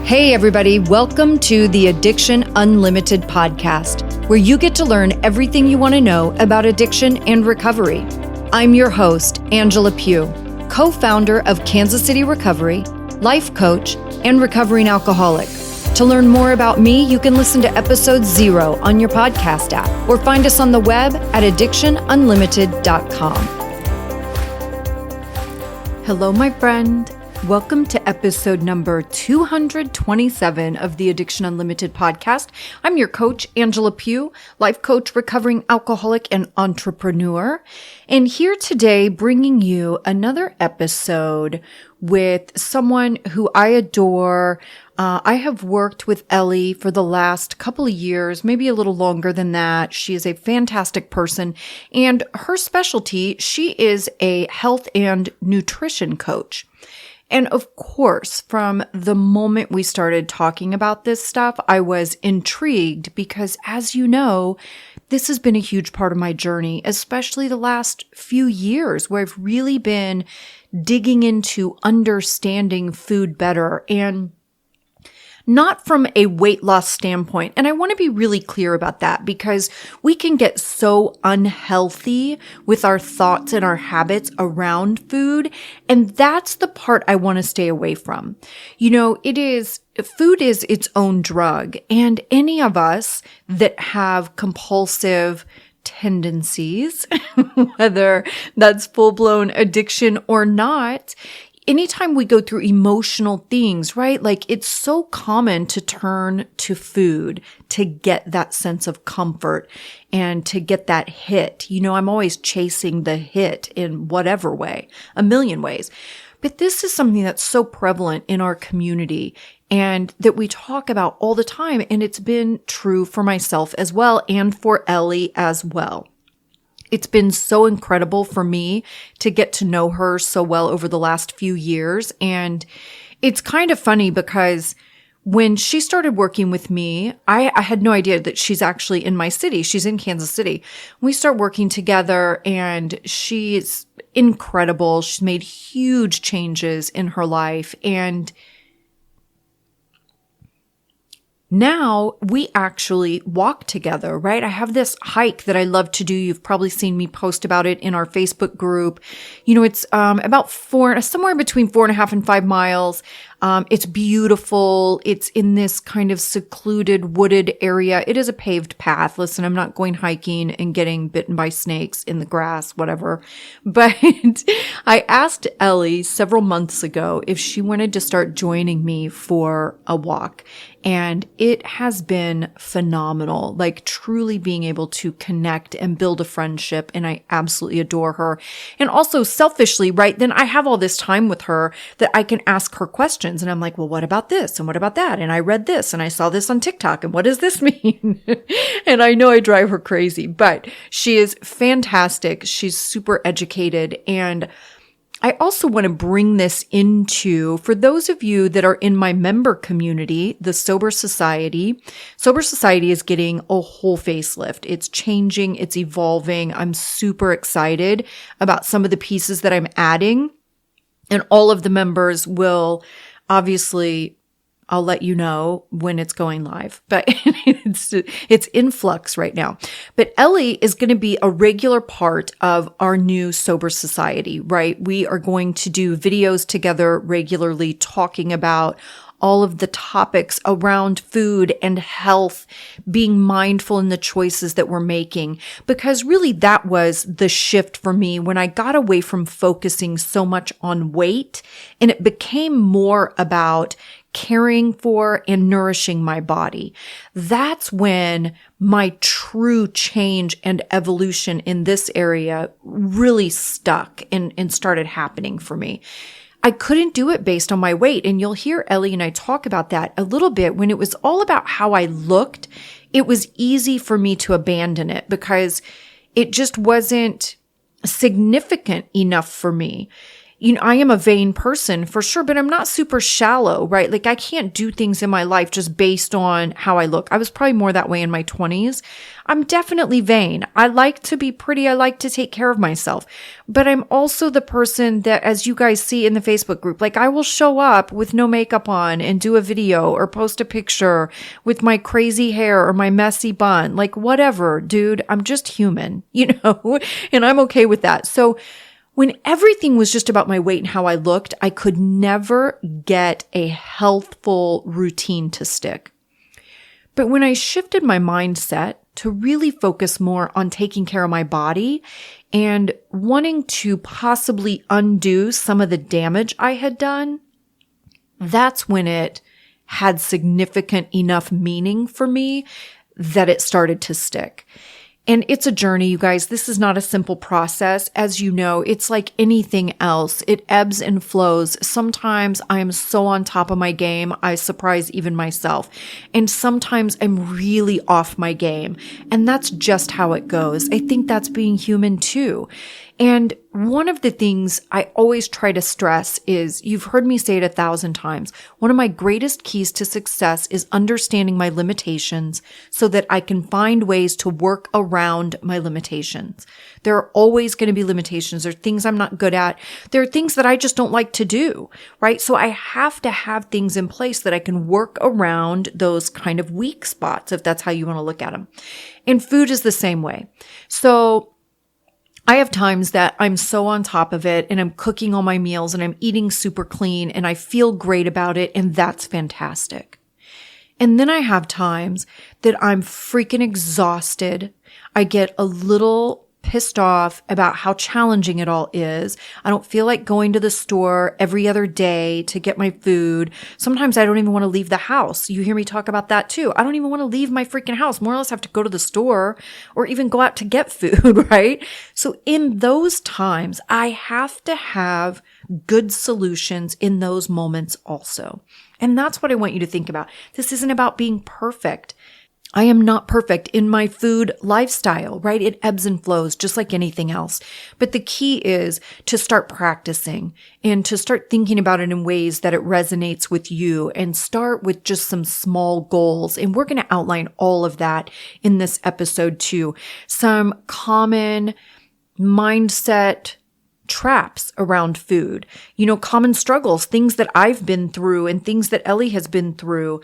Hey everybody, welcome to the Addiction Unlimited podcast, where you get to learn everything you want to know about addiction and recovery. I'm your host, Angela Pugh, co-founder of Kansas City Recovery, life coach, and recovering alcoholic. To learn more about me, you can listen to episode 0 on your podcast app or find us on the web at addictionunlimited.com. Hello, my friend. Welcome to episode number 227 of the Addiction Unlimited podcast. I'm your coach, Angela Pugh, life coach, recovering alcoholic, and entrepreneur. And here today, bringing you another episode with someone who I adore. I have worked with Ellie for the last couple of years, maybe a little longer than that. She is a fantastic person, and her specialty, she is a health and nutrition coach. And of course, from the moment we started talking about this stuff, I was intrigued because, as you know, this has been a huge part of my journey, especially the last few years where I've really been digging into understanding food better, and not from a weight loss standpoint. And I want to be really clear about that because we can get so unhealthy with our thoughts and our habits around food. And that's the part I want to stay away from. You know, food is its own drug. And any of us that have compulsive tendencies, whether that's full-blown addiction or not, anytime we go through emotional things, right? Like it's so common to turn to food to get that sense of comfort and to get that hit. You know, I'm always chasing the hit in whatever way, a million ways. But this is something that's so prevalent in our community and that we talk about all the time. And it's been true for myself as well and for Ellie as well. It's been so incredible for me to get to know her so well over the last few years. And it's kind of funny because when she started working with me, I had no idea that she's actually in my city. She's in Kansas City. We start working together and she's incredible. She's made huge changes in her life. And now we actually walk together, right? I have this hike that I love to do. You've probably seen me post about it in our Facebook group. You know, it's about somewhere between 4.5 and 5 miles. It's beautiful. It's in this kind of secluded, wooded area. It is a paved path. Listen, I'm not going hiking and getting bitten by snakes in the grass, whatever. But I asked Ellie several months ago if she wanted to start joining me for a walk. And it has been phenomenal, like truly being able to connect and build a friendship. And I absolutely adore her. And also selfishly, right? Then I have all this time with her that I can ask her questions. And I'm like, well, what about this? And what about that? And I read this and I saw this on TikTok. And what does this mean? And I know I drive her crazy, but she is fantastic. She's super educated. And I also want to bring this into, for those of you that are in my member community, the Sober Society. Sober Society is getting a whole facelift. It's changing. It's evolving. I'm super excited about some of the pieces that I'm adding. And all of the members will obviously, I'll let you know when it's going live, but it's in flux right now. But Ellie is going to be a regular part of our new Sober Society, right? We are going to do videos together regularly talking about all of the topics around food and health, being mindful in the choices that we're making. Because really that was the shift for me when I got away from focusing so much on weight and it became more about caring for and nourishing my body. That's when my true change and evolution in this area really stuck and started happening for me. I couldn't do it based on my weight. And you'll hear Ellie and I talk about that a little bit. When it was all about how I looked, it was easy for me to abandon it because it just wasn't significant enough for me. I am a vain person for sure, but I'm not super shallow, right? Like I can't do things in my life just based on how I look. I was probably more that way in my 20s. I'm definitely vain. I like to be pretty. I like to take care of myself, but I'm also the person that, as you guys see in the Facebook group, like I will show up with no makeup on and do a video or post a picture with my crazy hair or my messy bun, like whatever, dude, I'm just human, and I'm okay with that. So when everything was just about my weight and how I looked, I could never get a healthful routine to stick. But when I shifted my mindset to really focus more on taking care of my body and wanting to possibly undo some of the damage I had done, that's when it had significant enough meaning for me that it started to stick. And it's a journey, you guys. This is not a simple process. As you know, it's like anything else. It ebbs and flows. Sometimes I am so on top of my game, I surprise even myself. And sometimes I'm really off my game. And that's just how it goes. I think that's being human too. And one of the things I always try to stress is, you've heard me say it 1,000 times, one of my greatest keys to success is understanding my limitations so that I can find ways to work around my limitations. There are always going to be limitations. There are things I'm not good at. There are things that I just don't like to do, right? So I have to have things in place that I can work around those kind of weak spots, if that's how you want to look at them. And food is the same way. So I have times that I'm so on top of it and I'm cooking all my meals and I'm eating super clean and I feel great about it, and that's fantastic. And then I have times that I'm freaking exhausted. I get a little pissed off about how challenging it all is. I don't feel like going to the store every other day to get my food. Sometimes I don't even want to leave the house. You hear me talk about that too. I don't even want to leave my freaking house. More or less have to go to the store or even go out to get food, right? So in those times, I have to have good solutions in those moments also. And that's what I want you to think about. This isn't about being perfect. I am not perfect in my food lifestyle, right? It ebbs and flows just like anything else. But the key is to start practicing and to start thinking about it in ways that it resonates with you, and start with just some small goals. And we're going to outline all of that in this episode too. Some common mindset traps around food, common struggles, things that I've been through and things that Ellie has been through.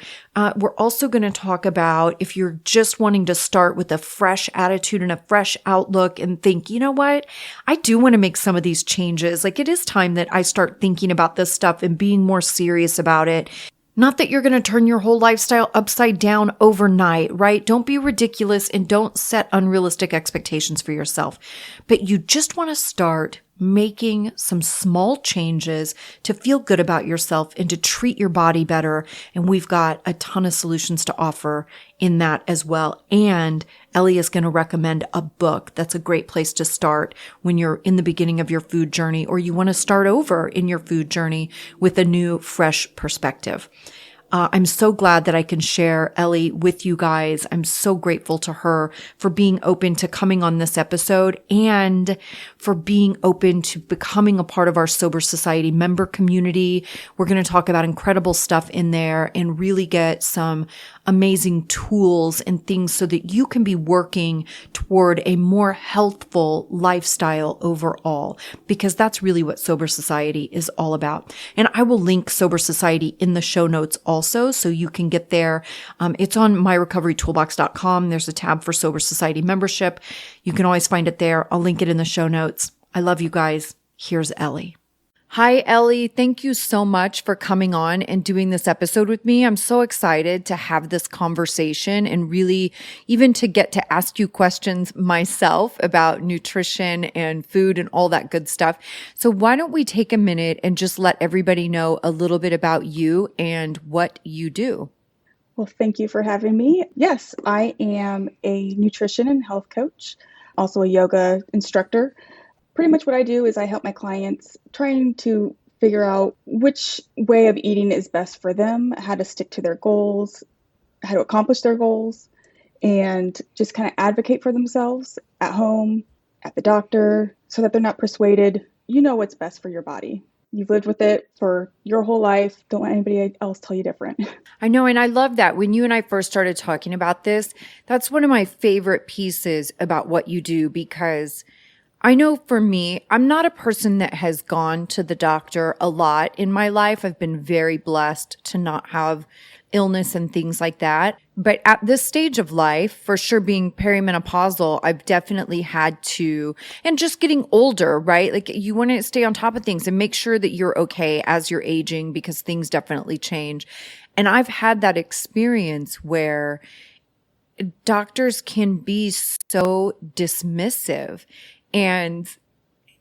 We're also going to talk about if you're just wanting to start with a fresh attitude and a fresh outlook and think, you know what, I do want to make some of these changes. Like, it is time that I start thinking about this stuff and being more serious about it. Not that you're going to turn your whole lifestyle upside down overnight, right? Don't be ridiculous and don't set unrealistic expectations for yourself. But you just want to start making some small changes to feel good about yourself and to treat your body better. And we've got a ton of solutions to offer in that as well. And Ellie is going to recommend a book. That's a great place to start when you're in the beginning of your food journey, or you want to start over in your food journey with a new, fresh perspective. I'm so glad that I can share Ellie with you guys. I'm so grateful to her for being open to coming on this episode and for being open to becoming a part of our Sober Society member community. We're going to talk about incredible stuff in there and really get some amazing tools and things so that you can be working toward a more healthful lifestyle overall, because that's really what Sober Society is all about. And I will link Sober Society in the show notes also, so you can get there. It's on myrecoverytoolbox.com. There's a tab for Sober Society membership. You can always find it there. I'll link it in the show notes. I love you guys. Here's Ellie. Hi, Ellie. Thank you so much for coming on and doing this episode with me. I'm so excited to have this conversation and really even to get to ask you questions myself about nutrition and food and all that good stuff. So why don't we take a minute and just let everybody know a little bit about you and what you do? Well, thank you for having me. Yes, I am a nutrition and health coach, also a yoga instructor. Pretty much what I do is I help my clients trying to figure out which way of eating is best for them, how to stick to their goals, how to accomplish their goals, and just kind of advocate for themselves at home, at the doctor, so that they're not persuaded you know what's best for your body. You've lived with it for your whole life. Don't let anybody else tell you different. I know. And I love that. When you and I first started talking about this, that's one of my favorite pieces about what you do, because I know for me, I'm not a person that has gone to the doctor a lot in my life. I've been very blessed to not have illness and things like that. But at this stage of life, for sure being perimenopausal, I've definitely had to, and just getting older, right? Like you want to stay on top of things and make sure that you're okay as you're aging, because things definitely change. And I've had that experience where doctors can be so dismissive and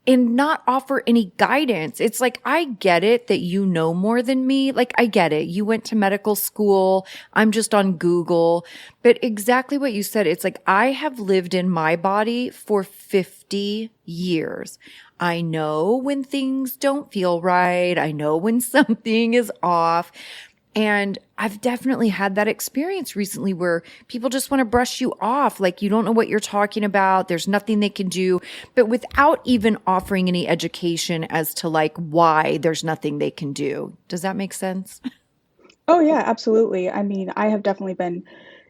not offer any guidance. It's like, I get it that you know more than me. Like, I get it. You went to medical school. I'm just on Google. But exactly what you said, it's like, I have lived in my body for 50 years. I know when things don't feel right. I know when something is off. And I've definitely had that experience recently where people just want to brush you off. Like, you don't know what you're talking about. There's nothing they can do, but without even offering any education as to like why there's nothing they can do. Does that make sense? Oh yeah, absolutely. I mean, I have definitely been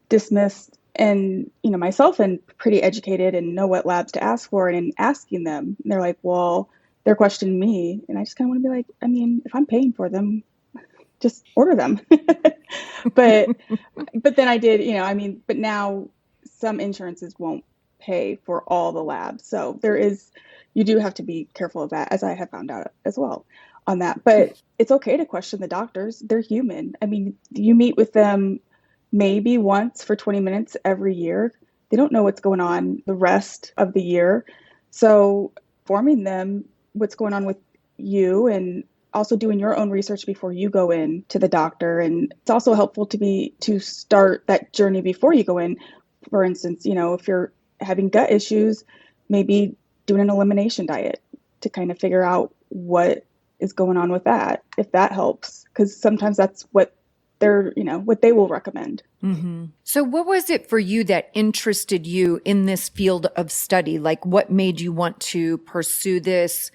dismissed and, myself and pretty educated and know what labs to ask for and in asking them. They're like, well, they're questioning me. And I just kind of want to be like, I mean, if I'm paying for them, just order them. But then I did, but now some insurances won't pay for all the labs. So you do have to be careful of that, as I have found out as well on that. But it's okay to question the doctors. They're human. I mean, you meet with them maybe once for 20 minutes every year. They don't know what's going on the rest of the year. So informing them what's going on with you, and also doing your own research before you go in to the doctor. And it's also helpful to start that journey before you go in. For instance, if you're having gut issues, maybe doing an elimination diet to kind of figure out what is going on with that, if that helps, because sometimes that's what what they will recommend. Mm-hmm. So what was it for you that interested you in this field of study? Like, what made you want to pursue this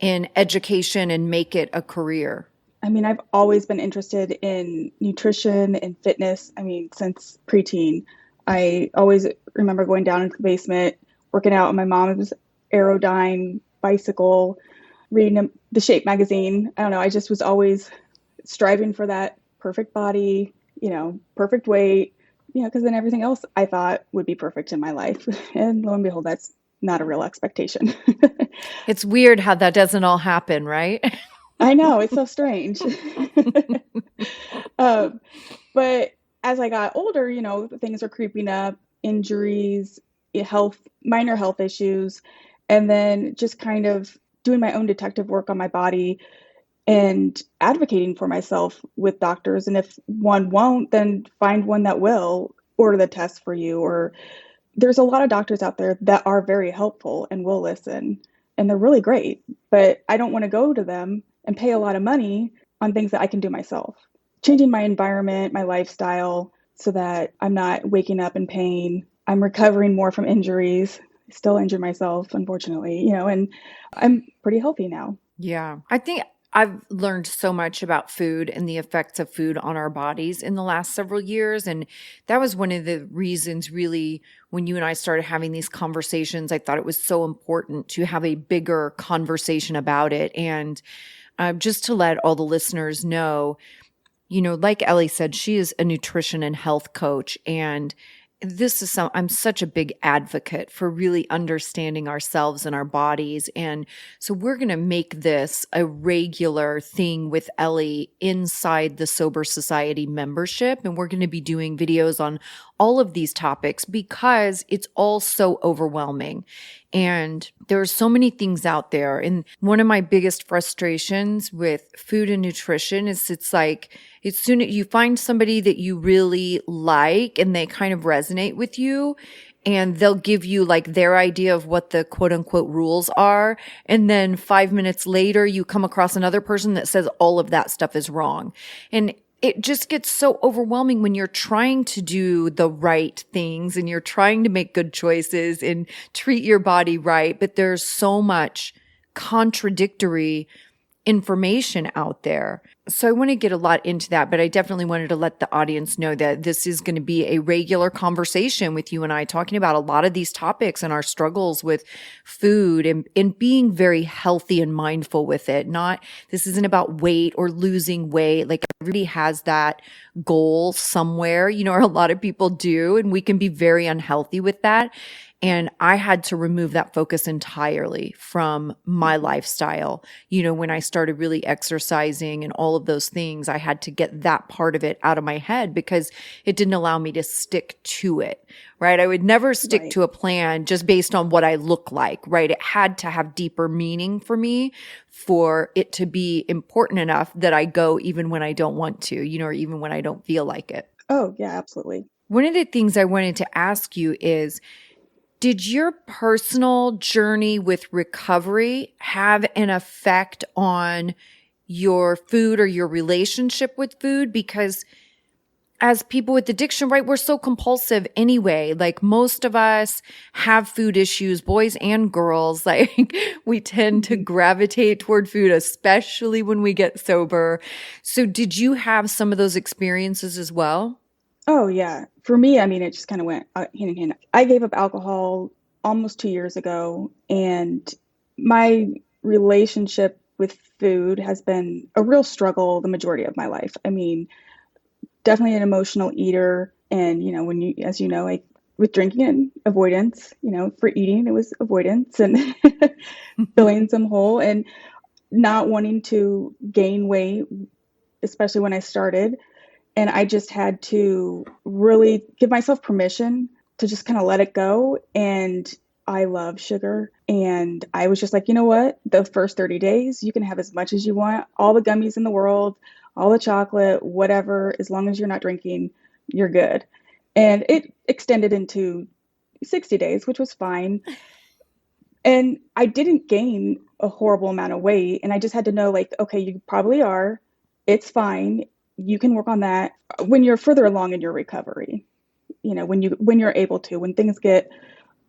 in education and make it a career? I mean, I've always been interested in nutrition and fitness. I mean, since preteen, I always remember going down into the basement, working out on my mom's Aerodyne bicycle, reading the Shape magazine. I don't know. I just was always striving for that perfect body, perfect weight, because then everything else I thought would be perfect in my life. And lo and behold, that's not a real expectation. It's weird how that doesn't all happen, right? I know, it's so strange. But as I got older, things are creeping up, injuries, minor health issues, and then just kind of doing my own detective work on my body and advocating for myself with doctors. And if one won't, then find one that will order the test for you. Or there's a lot of doctors out there that are very helpful and will listen, and they're really great. But I don't want to go to them and pay a lot of money on things that I can do myself. Changing my environment, my lifestyle, so that I'm not waking up in pain. I'm recovering more from injuries. I still injure myself, unfortunately, and I'm pretty healthy now. Yeah. I think I've learned so much about food and the effects of food on our bodies in the last several years. And that was one of the reasons, really, when you and I started having these conversations, I thought it was so important to have a bigger conversation about it. And just to let all the listeners know, like Ellie said, she is a nutrition and health coach. And I'm such a big advocate for really understanding ourselves and our bodies. And so we're going to make this a regular thing with Ellie inside the Sober Society membership. And we're going to be doing videos on all of these topics because it's all so overwhelming. And there are so many things out there. And one of my biggest frustrations with food and nutrition is it's like, as soon as you find somebody that you really like and they kind of resonate with you, and they'll give you like their idea of what the quote unquote rules are. And then 5 minutes later, you come across another person that says all of that stuff is wrong. And it just gets so overwhelming when you're trying to do the right things and you're trying to make good choices and treat your body right. But there's so much contradictory information out there. So I want to get a lot into that, but I definitely wanted to let the audience know that this is going to be a regular conversation with you and I, talking about a lot of these topics and our struggles with food and being very healthy and mindful with it. This isn't about weight or losing weight. Like, everybody has that goal somewhere, or a lot of people do, and we can be very unhealthy with that. And I had to remove that focus entirely from my lifestyle. When I started really exercising and all of those things, I had to get that part of it out of my head because it didn't allow me to stick to it, right? I would never stick to a plan just based on what I look like, right? It had to have deeper meaning for me for it to be important enough that I go even when I don't want to, or even when I don't feel like it. Oh, yeah, absolutely. One of the things I wanted to ask you is, did your personal journey with recovery have an effect on your food or your relationship with food? Because as people with addiction, right, we're so compulsive anyway. Like, most of us have food issues, boys and girls. Like, we tend to gravitate toward food, especially when we get sober. So did you have some of those experiences as well? Oh, yeah. For me, I mean, it just kind of went hand in hand. I gave up alcohol almost 2 years ago, and my relationship with food has been a real struggle the majority of my life. I mean, definitely an emotional eater. And, as you know, with drinking and avoidance, for eating, it was avoidance and filling some hole and not wanting to gain weight, especially when I started. And I just had to really give myself permission to just kind of let it go. And I love sugar. And I was just like, you know what? The first 30 days, you can have as much as you want, all the gummies in the world, all the chocolate, whatever, as long as you're not drinking, you're good. And it extended into 60 days, which was fine. And I didn't gain a horrible amount of weight. And I just had to know, like, okay, you probably are. It's fine. You can work on that when you're further along in your recovery. When you're able to, when things get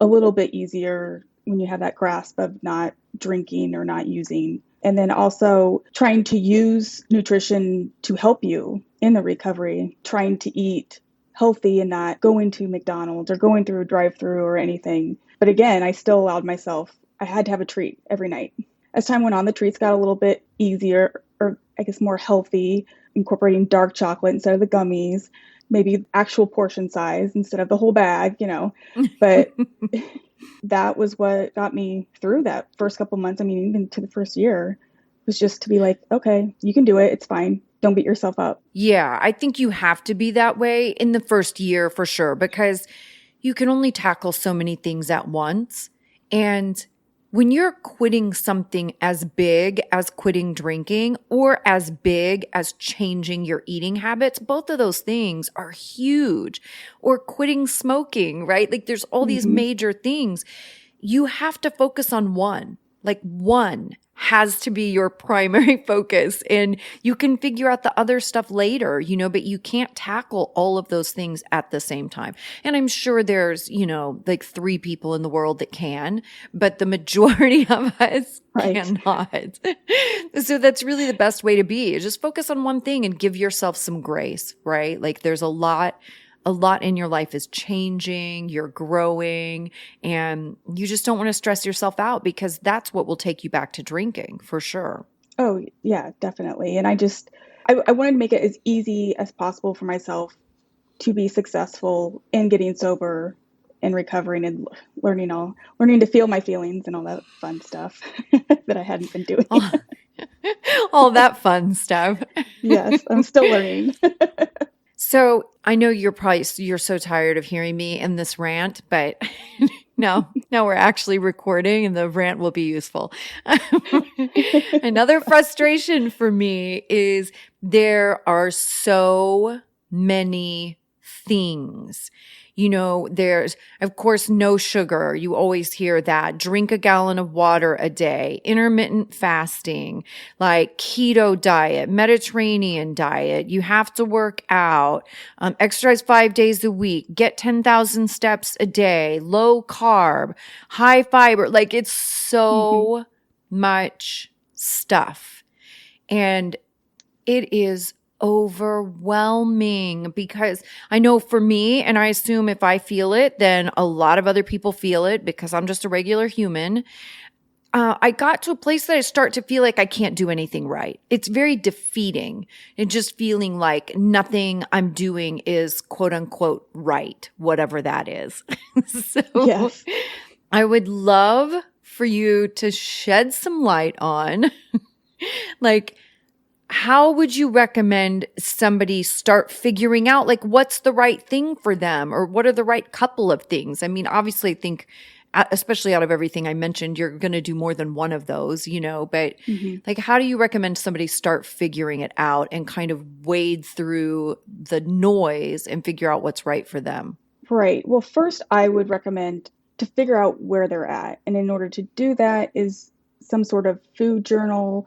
a little bit easier, when you have that grasp of not drinking or not using. And then also trying to use nutrition to help you in the recovery, trying to eat healthy and not going to McDonald's or going through a drive-through or anything. But again, I still allowed myself, I had to have a treat every night. As time went on, the treats got a little bit easier, or I guess more healthy, incorporating dark chocolate instead of the gummies, maybe actual portion size instead of the whole bag, But that was what got me through that first couple months. I mean, even to the first year, was just to be like, okay, you can do it. It's fine. Don't beat yourself up. Yeah, I think you have to be that way in the first year for sure, because you can only tackle so many things at once. And when you're quitting something as big as quitting drinking or as big as changing your eating habits, both of those things are huge. Or quitting smoking, right? Like, there's all these major things. You have to focus on one. Like, one has to be your primary focus, and you can figure out the other stuff later, but you can't tackle all of those things at the same time. And I'm sure there's, like 3 people in the world that can, but the majority of us cannot. So that's really the best way to be, is just focus on one thing and give yourself some grace, right? Like, there's a lot in your life is changing, you're growing, and you just don't want to stress yourself out, because that's what will take you back to drinking for sure. Oh, yeah, definitely. And I wanted to make it as easy as possible for myself to be successful in getting sober and recovering and learning to feel my feelings and all that fun stuff that I hadn't been doing. All that fun stuff. Yes, I'm still learning. So I know you're so tired of hearing me in this rant, but now we're actually recording and the rant will be useful. Another frustration for me is there are so many things. There's, of course, no sugar. You always hear that. Drink a gallon of water a day. Intermittent fasting, like keto diet, Mediterranean diet. You have to work out, exercise 5 days a week, get 10,000 steps a day, low carb, high fiber. Like, it's so much stuff. And it is overwhelming because I know for me, and I assume if I feel it, then a lot of other people feel it because I'm just a regular human. I got to a place that I start to feel like I can't do anything right. It's very defeating and just feeling like nothing I'm doing is quote unquote right, whatever that is. So Yes. I would love for you to shed some light on like, how would you recommend somebody start figuring out like what's the right thing for them or what are the right couple of things? I mean, obviously I think especially out of everything I mentioned, you're going to do more than one of those, but like, how do you recommend somebody start figuring it out and kind of wade through the noise and figure out what's right for them? Right. Well, first, I would recommend to figure out where they're at. And in order to do that is some sort of food journal,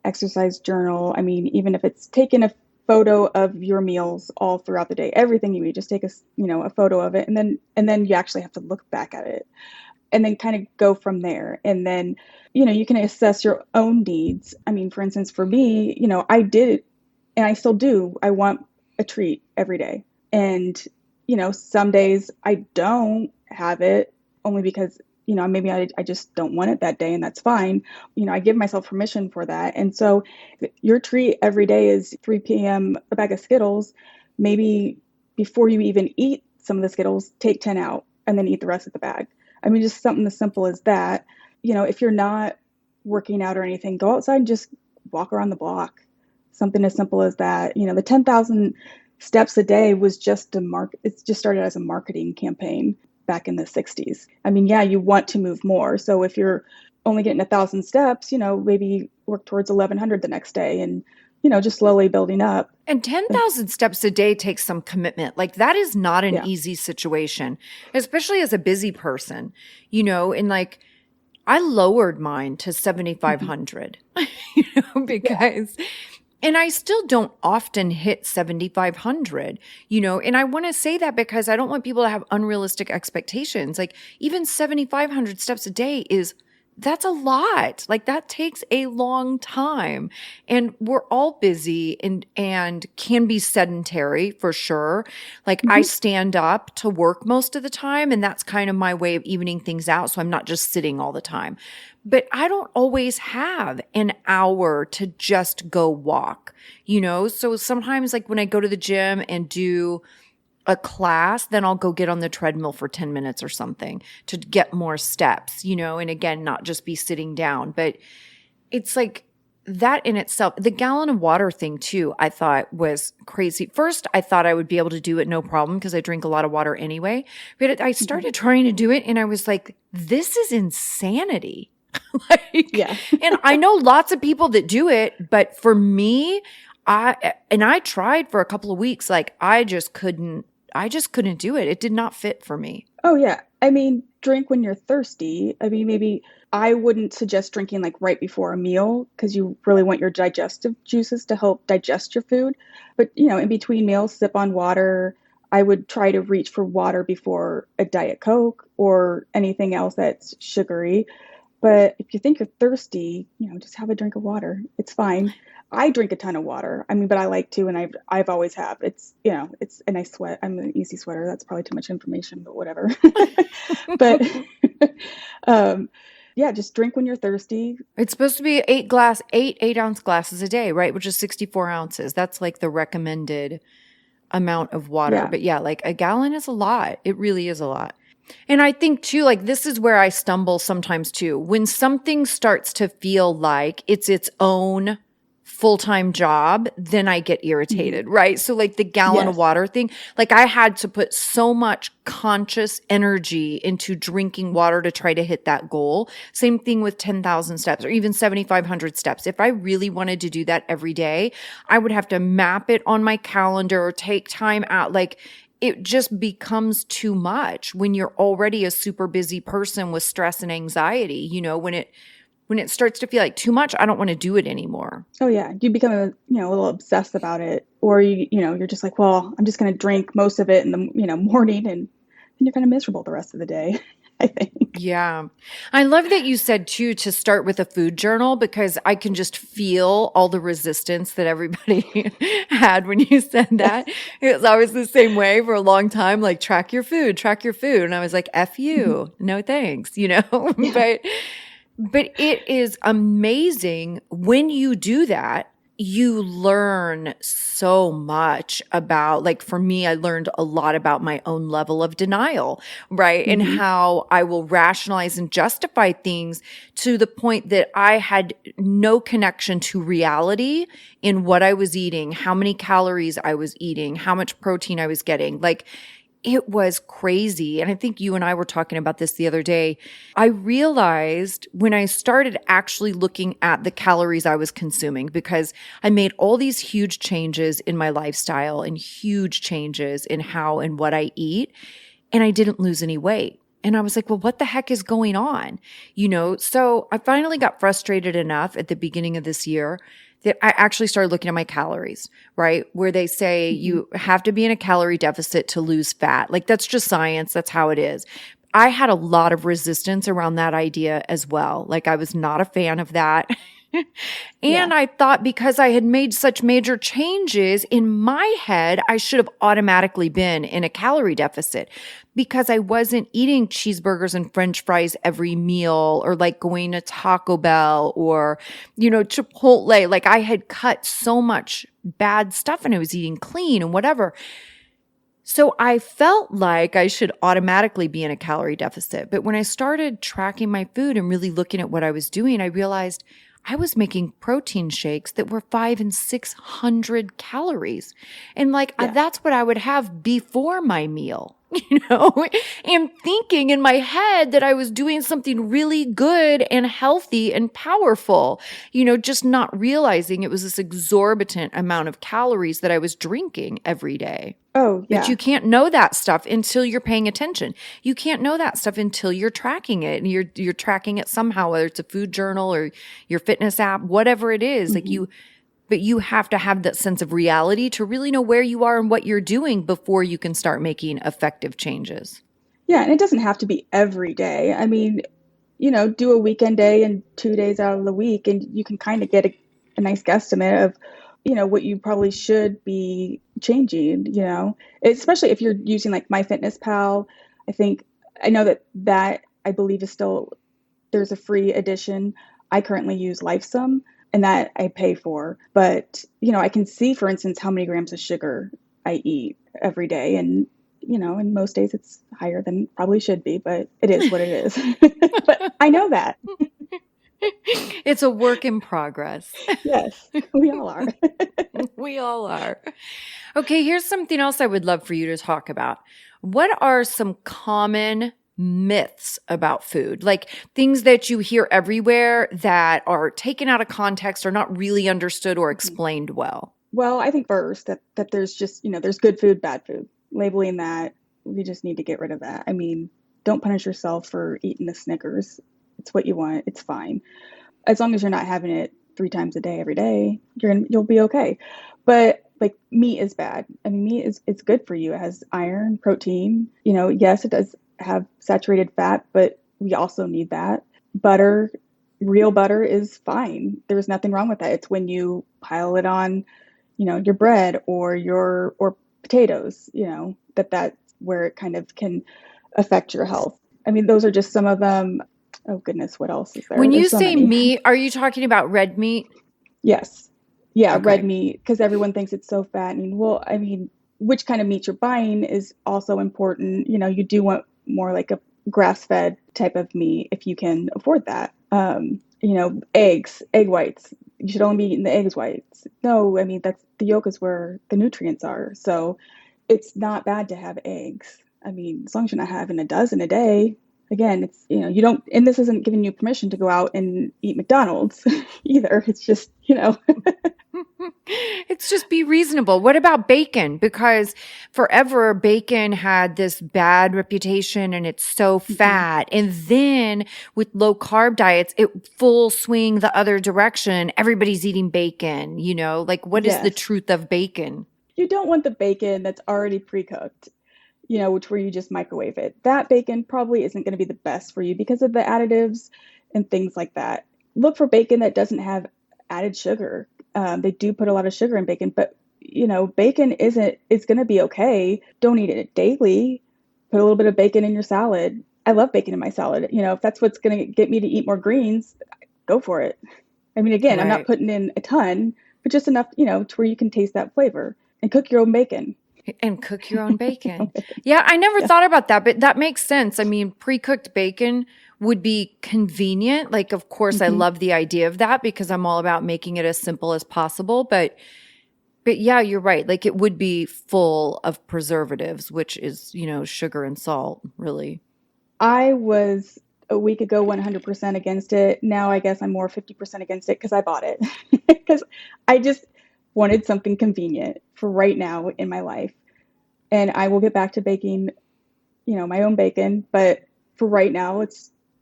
exercise journal. I mean, even if it's taking a photo of your meals all throughout the day, everything you eat, just take a photo of it. And then you actually have to look back at it and then kind of go from there. And then, you can assess your own needs. I mean, for instance, for me, I did, and I still do, I want a treat every day. And, some days I don't have it only because, maybe I just don't want it that day, and that's fine. I give myself permission for that. And so your treat every day is 3 p.m., a bag of Skittles. Maybe before you even eat some of the Skittles, take 10 out and then eat the rest of the bag. I mean, just something as simple as that. If you're not working out or anything, go outside and just walk around the block. Something as simple as that. The 10,000 steps a day was just it just started as a marketing campaign back in the 60s. I mean, yeah, you want to move more. So if you're only getting 1,000 steps, maybe work towards 1,100 the next day and, just slowly building up. And 10,000 steps a day takes some commitment. Like that is not an easy situation, especially as a busy person, and like I lowered mine to 7,500, because, and I still don't often hit 7,500, and I want to say that because I don't want people to have unrealistic expectations. Like even 7,500 steps a day that's a lot. Like that takes a long time, and we're all busy and can be sedentary for sure. Like I stand up to work most of the time, and that's kind of my way of evening things out. So I'm not just sitting all the time, but I don't always have an hour to just go walk, So sometimes like when I go to the gym and do a class, then I'll go get on the treadmill for 10 minutes or something to get more steps, and again, not just be sitting down, but it's like that in itself. The gallon of water thing too, I thought was crazy. First, I thought I would be able to do it no problem because I drink a lot of water anyway, but I started trying to do it and I was like, this is insanity. And I know lots of people that do it, but for me, I tried for a couple of weeks, like I just couldn't do it. It did not fit for me. Oh, yeah. I mean, drink when you're thirsty. I mean, maybe I wouldn't suggest drinking like right before a meal because you really want your digestive juices to help digest your food. But, in between meals, sip on water. I would try to reach for water before a Diet Coke or anything else that's sugary. But if you think you're thirsty, just have a drink of water. It's fine. I drink a ton of water. I mean, but I like to, and I've always have. And I sweat. I'm an easy sweater. That's probably too much information, but whatever. But yeah, just drink when you're thirsty. It's supposed to be 8 ounce glasses a day, right? Which is 64 ounces. That's like the recommended amount of water. Yeah. But yeah, like a gallon is a lot. It really is a lot. And I think too, like this is where I stumble sometimes too. When something starts to feel like it's its own full-time job, then I get irritated, right? So like the gallon of water thing, like I had to put so much conscious energy into drinking water to try to hit that goal. Same thing with 10,000 steps or even 7,500 steps. If I really wanted to do that every day, I would have to map it on my calendar or take time out. Like it just becomes too much when you're already a super busy person with stress and anxiety, when it starts to feel like too much, I don't want to do it anymore. Oh yeah, you become a little obsessed about it, or you're just like, well, I'm just going to drink most of it in the morning, and you're kind of miserable the rest of the day. I think. Yeah. I love that you said too to start with a food journal because I can just feel all the resistance that everybody had when you said that. Yes. Because I was the same way for a long time, like track your food, track your food. And I was like, F Mhm. you, no thanks, you know? Yeah. But it is amazing when you do that. You learn so much about, like, for me, I learned a lot about my own level of denial, right? And Hmm. how I will rationalize and justify things to the point that I had no connection to reality in what I was eating, how many calories I was eating, how much protein I was getting. Like, it was crazy. And I think you and I were talking about this the other day. I realized when I started actually looking at the calories I was consuming, because I made all these huge changes in my lifestyle and huge changes in how and what I eat, and I didn't lose any weight. And I was like, well, what the heck is going on? So I finally got frustrated enough at the beginning of this year that I actually started looking at my calories, right? Where they say Hmm. you have to be in a calorie deficit to lose fat. Like that's just science. That's how it is. I had a lot of resistance around that idea as well. Like I was not a fan of that. Yeah. And I thought because I had made such major changes in my head, I should have automatically been in a calorie deficit because I wasn't eating cheeseburgers and french fries every meal or like going to Taco Bell or, Chipotle. Like I had cut so much bad stuff and I was eating clean and whatever. So I felt like I should automatically be in a calorie deficit. But when I started tracking my food and really looking at what I was doing, I realized I was making protein shakes that were 500 and 600 calories. And Yeah. that's what I would have before my meal, you know, and thinking in my head that I was doing something really good and healthy and powerful, just not realizing it was this exorbitant amount of calories that I was drinking every day. Oh, But yeah. you can't know that stuff until you're paying attention. You can't know that stuff until you're tracking it and you're tracking it somehow, whether it's a food journal or your fitness app, whatever it is. Hmm. But you have to have that sense of reality to really know where you are and what you're doing before you can start making effective changes. Yeah. And it doesn't have to be every day. I mean, do a weekend day and 2 days out of the week, and you can kind of get a nice guesstimate of, what you probably should be changing, especially if you're using like MyFitnessPal. I think, I know that I believe is still, there's a free edition. I currently use Lifesum, and that I pay for. But, I can see, for instance, how many grams of sugar I eat every day. And, in most days it's higher than it probably should be, but it is what it is. But I know that. It's a work in progress. Yes, we all are. We all are. Okay, here's something else I would love for you to talk about. What are some common myths about food? Like things that you hear everywhere that are taken out of context or not really understood or explained well. Well, I think first that there's just, there's good food, bad food. Labeling that, we just need to get rid of that. I mean, don't punish yourself for eating a Snickers. It's what you want. It's fine. As long as you're not having it 3 times a day every day, you'll be okay. But like meat is bad. I mean, meat is it's good for you. It has iron, protein. Yes, it does have saturated fat, but we also need that. Butter, real butter is fine. There's nothing wrong with that. It's when you pile it on, your bread or or potatoes, that's where it kind of can affect your health. I mean, those are just some of them. Oh goodness, what else is there? When you There's so say many. meat, are you talking about red meat? Yes. Yeah, red Okay. meat, because everyone thinks it's so fattening. Well, I mean, which kind of meat you're buying is also important. You do want more like a grass-fed type of meat if you can afford that. Eggs, egg whites. You should only be eating the eggs whites. No, I mean that's the yolk is where the nutrients are. So it's not bad to have eggs. I mean, as long as you're not having a dozen a day, again, it's, you don't, and this isn't giving you permission to go out and eat McDonald's either. It's just, It's just be reasonable. What about bacon? Because forever bacon had this bad reputation and it's so mhm. fat. And then with low carb diets, it full swing the other direction. Everybody's eating bacon, like what is the Yes. truth of bacon? You don't want the bacon that's already pre-cooked. which where you just microwave it. That bacon probably isn't going to be the best for you because of the additives and things like that. Look for bacon that doesn't have added sugar. They do put a lot of sugar in bacon, but bacon isn't, it's going to be okay. Don't eat it daily. Put a little bit of bacon in your salad. I love bacon in my salad. If that's what's going to get me to eat more greens, go for it. I mean, again, I'm not Right. putting in a ton, but just enough, to where you can taste that flavor and cook your own bacon. And cook your own bacon. Yeah, I never Yeah. thought about that, but that makes sense. I mean, pre-cooked bacon would be convenient. Like, of course, I hmm love the idea of that because I'm all about making it as simple as possible. But yeah, you're right. Like, it would be full of preservatives, which is, sugar and salt, really. I was a week ago 100% against it. Now I guess I'm more 50% against it because I bought it. Because I just wanted something convenient for right now in my life. And I will get back to baking, my own bacon, but for right now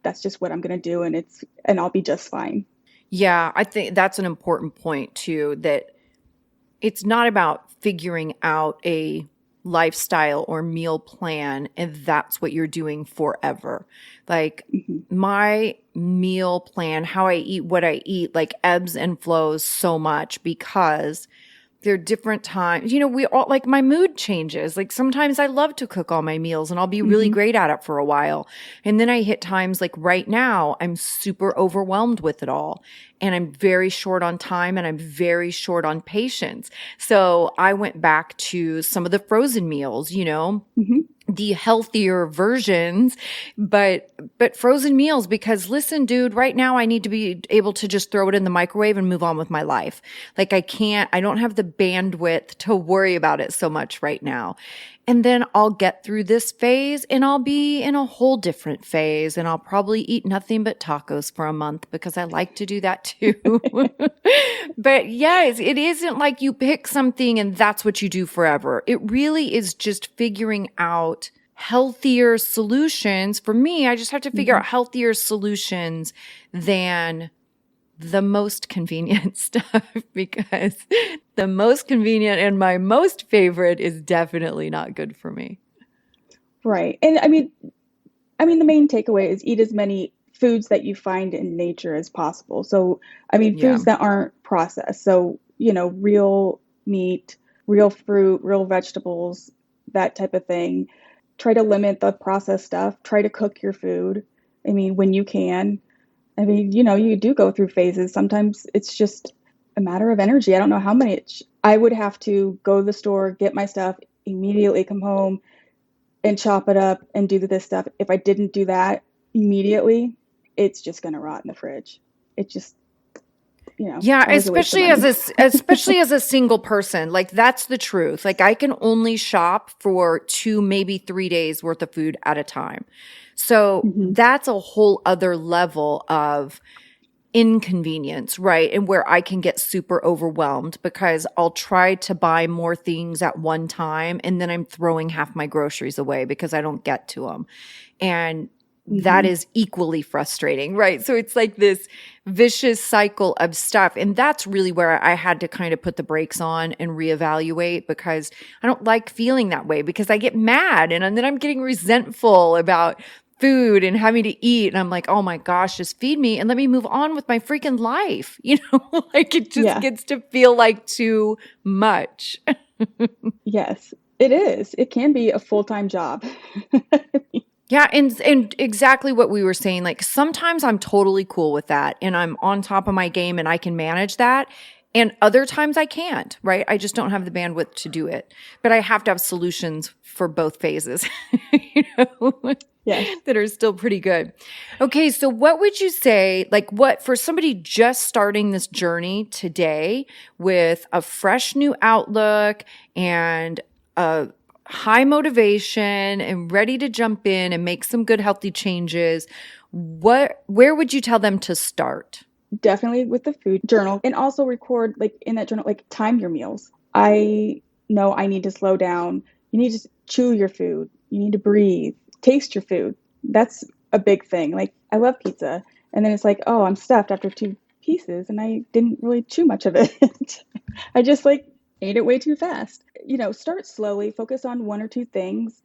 that's just what I'm going to do, and I'll be just fine. Yeah, I think that's an important point too, that it's not about figuring out a lifestyle or meal plan and that's what you're doing forever. Like hmm my meal plan, how I eat what I eat, like ebbs and flows so much because there are different times. We all like my mood changes. Like sometimes I love to cook all my meals and I'll be really hmm great at it for a while. And then I hit times like right now, I'm super overwhelmed with it all. And I'm very short on time and I'm very short on patience. So I went back to some of the frozen meals, hmm the healthier versions, but frozen meals because listen, dude, right now I need to be able to just throw it in the microwave and move on with my life. Like I don't have the bandwidth to worry about it so much right now. And then I'll get through this phase and I'll be in a whole different phase and I'll probably eat nothing but tacos for a month because I like to do that too. But yes, it isn't like you pick something and that's what you do forever. It really is just figuring out healthier solutions. For me, I just have to figure hmm out healthier solutions than the most convenient stuff because the most convenient and my most favorite is definitely not good for me. Right. And the main takeaway is eat as many foods that you find in nature as possible. So, Yeah. foods that aren't processed. So, real meat, real fruit, real vegetables, that type of thing. Try to limit the processed stuff. Try to cook your food. When you can. You do go through phases. Sometimes it's just a matter of energy. I don't know how many. I would have to go to the store, get my stuff, immediately come home, and chop it up and do this stuff. If I didn't do that immediately, it's just going to rot in the fridge. It just, Yeah, always a waste of money. especially as a single person, like that's the truth. Like I can only shop for 2 maybe 3 days worth of food at a time. So hmm that's a whole other level of inconvenience, right? And where I can get super overwhelmed because I'll try to buy more things at one time and then I'm throwing half my groceries away because I don't get to them. And that hmm is equally frustrating, right? So it's like this vicious cycle of stuff. And that's really where I had to kind of put the brakes on and reevaluate because I don't like feeling that way because I get mad and then I'm getting resentful about food and having to eat. And I'm like, oh my gosh, just feed me and let me move on with my freaking life. Like it just Yeah. gets to feel like too much. Yes, it is. It can be a full-time job. Yeah, and exactly what we were saying. Like sometimes I'm totally cool with that and I'm on top of my game and I can manage that. And other times I can't, right? I just don't have the bandwidth to do it. But I have to have solutions for both phases, you know, Yes. that are still pretty good. Okay, so what would you say, like what for somebody just starting this journey today with a fresh new outlook and a high motivation and ready to jump in and make some good healthy changes, where would you tell them to start? Definitely with the food journal, and also record, like, in that journal, like, time your meals. I know I need to slow down. You need to chew your food. You need to breathe, taste your food. That's a big thing. Like, I love pizza, and then it's like, oh, I'm stuffed after 2 pieces, and I didn't really chew much of it. I just, like, ate it way too fast. Start slowly, focus on one or two things.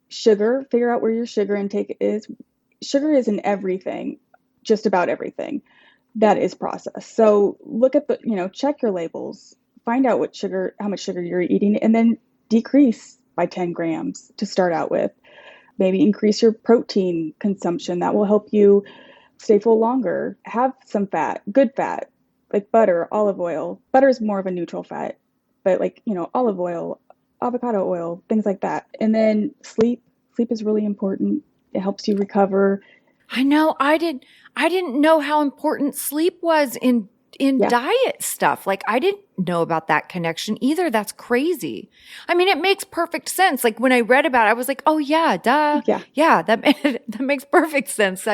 Sugar, figure out where your sugar intake is. Sugar is in everything, just about everything that is processed. So look at check your labels, find out how much sugar you're eating, and then decrease by 10 grams to start out with. Maybe increase your protein consumption. That will help you stay full longer. Have some fat, good fat, like butter, olive oil. Butter is more of a neutral fat, but olive oil, avocado oil, things like that. And then sleep. Sleep is really important. It helps you recover. I know. I didn't know how important sleep was in diet stuff. Like, I didn't know about that connection either. That's crazy. I mean, it makes perfect sense. Like, when I read about it, I was like, oh yeah, duh. Yeah, that makes perfect sense.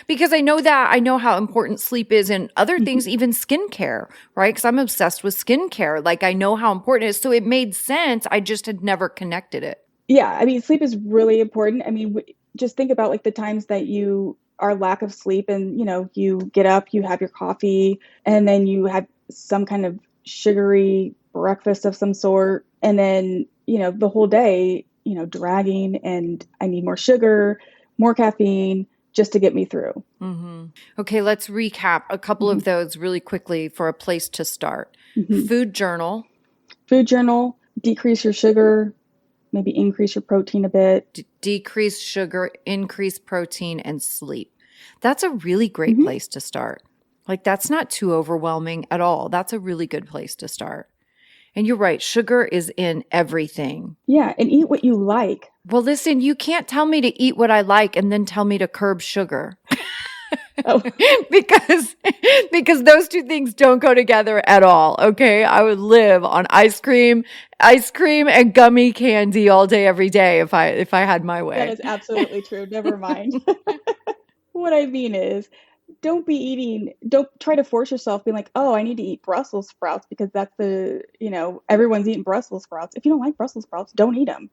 Because I know how important sleep is in other things, even skincare, right? Because I'm obsessed with skincare. Like, I know how important it is. So it made sense. I just had never connected it. Yeah. I mean, sleep is really important. I mean, just think about like the times that you are lack of sleep and, you get up, you have your coffee, and then you have some kind of sugary breakfast of some sort. And then, the whole day, dragging, and I need more sugar, more caffeine just to get me through. Mm-hmm. Okay, let's recap a couple of those really quickly for a place to start. Food journal. Decrease your sugar, maybe increase your protein a bit. Decrease sugar, increase protein, and sleep. That's a really great place to start. Like, that's not too overwhelming at all. That's a really good place to start. And you're right. Sugar is in everything. Yeah. And eat what you like. Well, listen, you can't tell me to eat what I like and then tell me to curb sugar. Oh. because those two things don't go together at all. Okay. I would live on ice cream and gummy candy all day, every day if I had my way. That is absolutely true. Never mind. What I mean is, don't try to force yourself being like, oh, I need to eat Brussels sprouts because that's everyone's eating Brussels sprouts. If you don't like Brussels sprouts, don't eat them.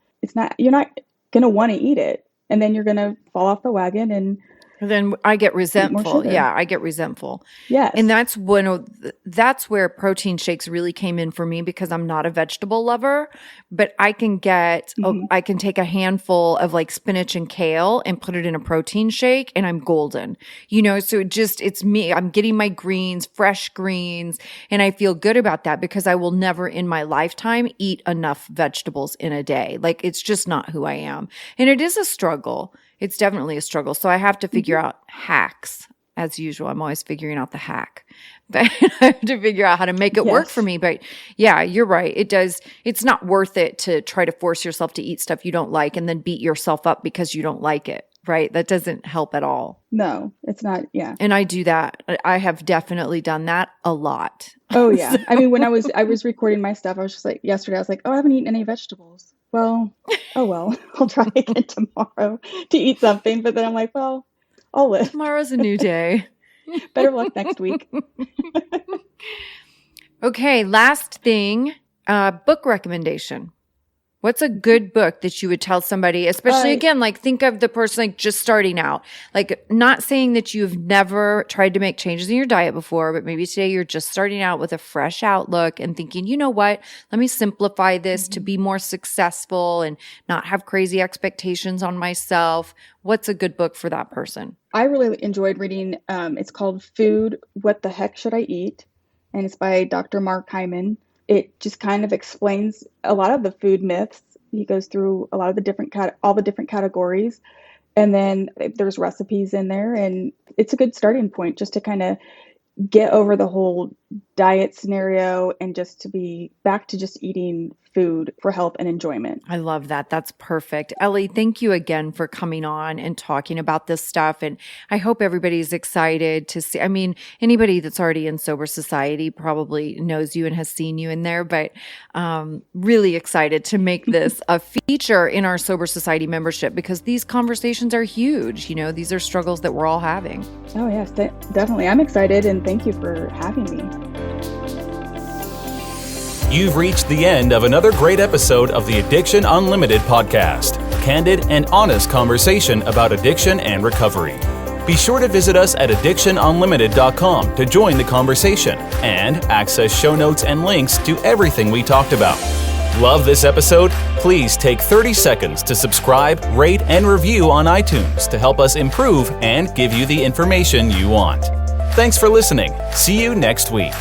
You're not going to want to eat it. And then you're going to fall off the wagon and then I get resentful. Yeah, I get resentful. Yes. And that's where protein shakes really came in for me, because I'm not a vegetable lover, but I can I can take a handful of like spinach and kale and put it in a protein shake and I'm golden. So it's me. I'm getting my greens, fresh greens, and I feel good about that because I will never in my lifetime eat enough vegetables in a day. Like, it's just not who I am. And it is a struggle. It's definitely a struggle. So I have to figure out hacks. As usual, I'm always figuring out the hack. But I have to figure out how to make it work for me. But yeah, you're right. It's not worth it to try to force yourself to eat stuff you don't like and then beat yourself up because you don't like it. Right? That doesn't help at all. No, it's not. Yeah. And I do that. I have definitely done that a lot. Oh yeah. I mean, when I was recording my stuff, I was just like, yesterday, I was like, oh, I haven't eaten any vegetables. Well, I'll try again tomorrow to eat something. But then I'm like, well, I'll live. Tomorrow's a new day. Better luck next week. Okay. Last thing, book recommendation. What's a good book that you would tell somebody, especially again, like think of the person like just starting out, like not saying that you've never tried to make changes in your diet before, but maybe today you're just starting out with a fresh outlook and thinking, you know what, let me simplify this to be more successful and not have crazy expectations on myself. What's a good book for that person? I really enjoyed reading, it's called Food, What the Heck Should I Eat? And it's by Dr. Mark Hyman. It just kind of explains a lot of the food myths. He goes through a lot of the different all the different categories, and then there's recipes in there, and it's a good starting point just to kind of get over the whole diet scenario and just to be back to just eating food for health and enjoyment. I love that. That's perfect. Ellie, thank you again for coming on and talking about this stuff. And I hope everybody's excited to see. I mean, anybody that's already in Sober Society probably knows you and has seen you in there, but really excited to make this a feature in our Sober Society membership because these conversations are huge. These are struggles that we're all having. Oh, yes, definitely. I'm excited, and thank you for having me. You've reached the end of another great episode of the Addiction Unlimited podcast. Candid and honest conversation about addiction and recovery. Be sure to visit us at addictionunlimited.com to join the conversation and access show notes and links to everything we talked about. Love this episode? Please take 30 seconds to subscribe, rate, and review on iTunes to help us improve and give you the information you want. Thanks for listening. See you next week.